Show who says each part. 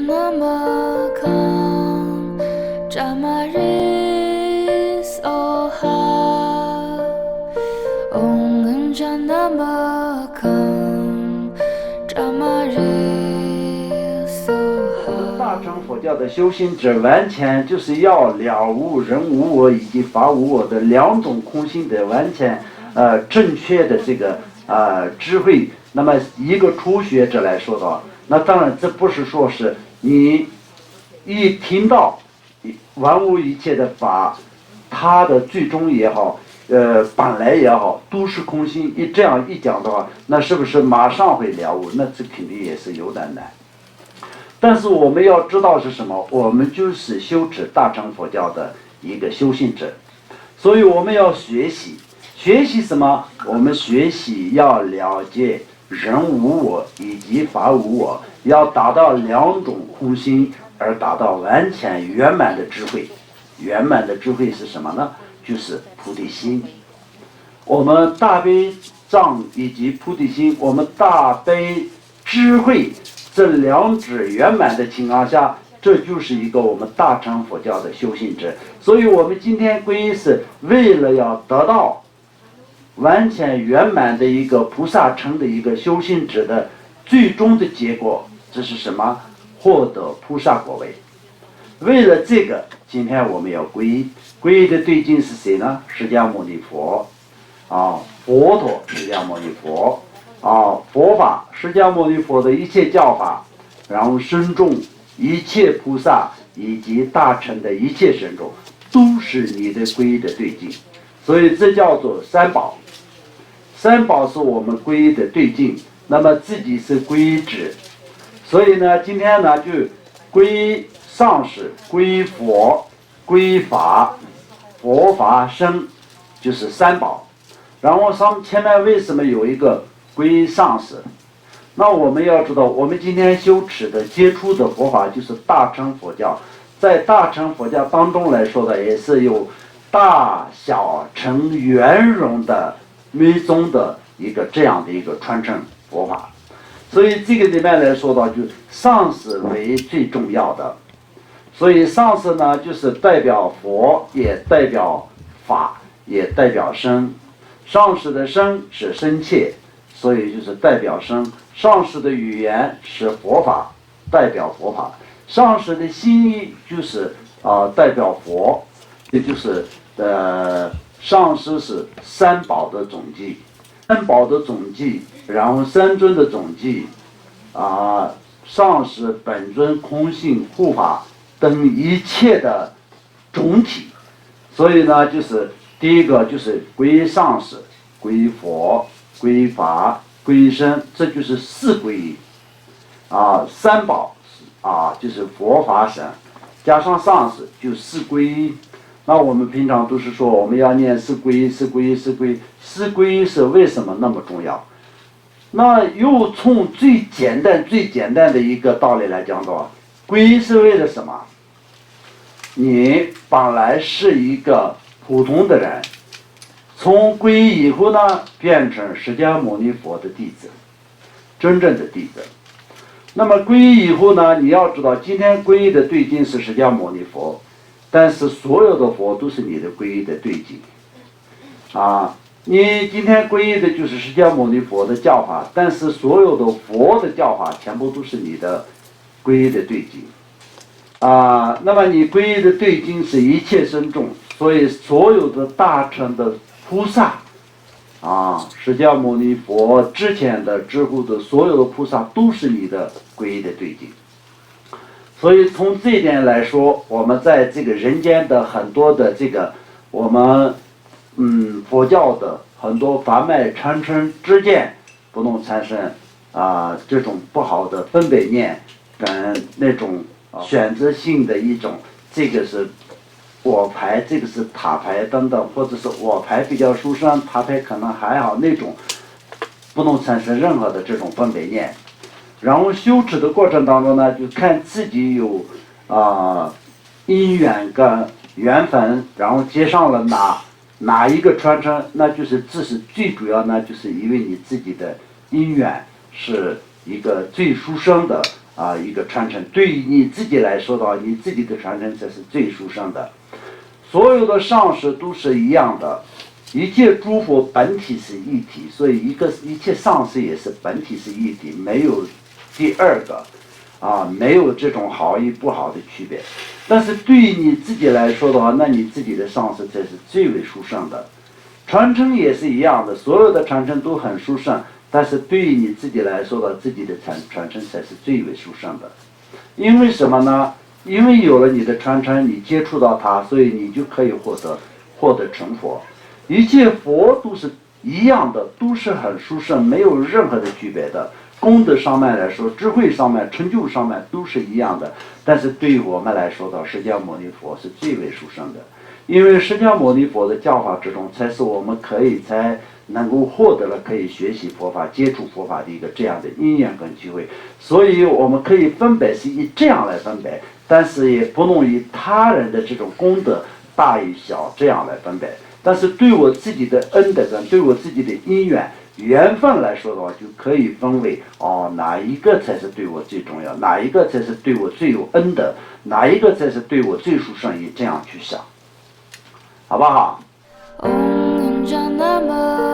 Speaker 1: namakan jamaris oha ongan namakan jamaris oha。
Speaker 2: 大乘佛教的修行者完全就是要了悟人无我以及法无我的两种空性的完全正确的这个智慧。那么一个初学者来说的话，那当然这不是说是你一听到万物一切的法，它的最终也好，本来也好，都是空性。这样一讲的话，那是不是马上会了悟？那这肯定也是有点难。但是我们要知道是什么？我们就是修持大乘佛教的一个修行者，所以我们要学习。学习什么？我们学习要了解人无我以及法无我，要达到两种空性，而达到完全圆满的智慧。圆满的智慧是什么呢？就是菩提心。我们大悲藏以及菩提心，我们大悲智慧这两者圆满的情况下，这就是一个我们大乘佛教的修行者。所以我们今天皈依是为了要得到完全圆满的一个菩萨乘的一个修行者的最终的结果，这是什么？获得菩萨果位。为了这个，今天我们要皈依。皈依的对境是谁呢？释迦牟尼佛佛陀释迦牟尼佛佛法释迦牟尼佛的一切教法，然后身众一切菩萨以及大乘的一切神众，都是你的皈依的对境。所以这叫做三宝。三宝是我们皈依的对境，那么自己是皈依者。所以呢，今天呢就皈依上师，皈依佛，皈依法，佛法僧，就是三宝。然后前面为什么有一个皈依上师？那我们要知道，我们今天修持的接触的佛法就是大乘佛教。在大乘佛教当中来说的，也是有大小乘圆融的密宗的一个这样的一个传承佛法。所以这个里面来说到，就上师为最重要的。所以上师呢，就是代表佛，也代表法，也代表僧。上师的僧是僧切，所以就是代表僧。上师的语言是佛法，代表佛法。上师的心意就是代表佛，也就是上师是三宝的总计，三宝的总计，然后三尊的总计上师本尊空性护法等一切的总体。所以呢，就是第一个就是皈依上师，皈依佛，皈依法，皈依僧，这就是四皈依三宝就是佛法僧，加上上师就四皈依。那我们平常都是说我们要念四皈依，四皈依，四皈依。四皈依是为什么那么重要？那又从最简单的一个道理来讲的话，皈依是为了什么？你本来是一个普通的人，从皈依以后呢，变成释迦牟尼佛的弟子，真正的弟子。那么皈依以后呢，你要知道，今天皈依的对境是释迦牟尼佛，但是所有的佛都是你的皈依的对境你今天皈依的就是释迦牟尼佛的教法，但是所有的佛的教法全部都是你的皈依的对境那么你皈依的对境是一切僧众，所以所有的大乘的菩萨释迦牟尼佛之前的之后的所有的菩萨都是你的皈依的对境。所以从这一点来说，我们在这个人间的很多的这个我们佛教的很多凡脉传承之间，不能产生这种不好的分别念跟那种选择性的一种，这个是我牌，这个是他牌等等，或者是我牌比较殊胜，他牌可能还好，那种不能产生任何的这种分别念。然后修持的过程当中呢，就看自己有因缘跟缘分，然后接上了哪一个传承，那就是这是最主要呢，就是因为你自己的因缘是一个最殊胜的，一个传承。对于你自己来说的话，你自己的传承才是最殊胜的。所有的上师都是一样的，一切诸佛本体是一体，所以一切上师也是本体是一体，没有第二个没有这种好与不好的区别。但是对于你自己来说的话，那你自己的上师才是最为殊胜的。传承也是一样的，所有的传承都很殊胜，但是对于你自己来说的，自己的传承才是最为殊胜的。因为什么呢？因为有了你的传承，你接触到它，所以你就可以获得成佛。一切佛都是一样的，都是很殊胜，没有任何的区别的。功德上面来说，智慧上面，成就上面都是一样的。但是对于我们来说的，释迦牟尼佛是最为殊胜的。因为释迦牟尼佛的教法之中，才是我们才能够获得了可以学习佛法、接触佛法的一个这样的因缘跟机会。所以我们可以分别是以这样来分别，但是也不能以他人的这种功德大与小这样来分别。但是对我自己的恩德跟对我自己的因缘分来说的话，就可以分为哪一个才是对我最重要，哪一个才是对我最有恩德，哪一个才是对我最殊胜，以这样去想，好不好？
Speaker 1: Om Janama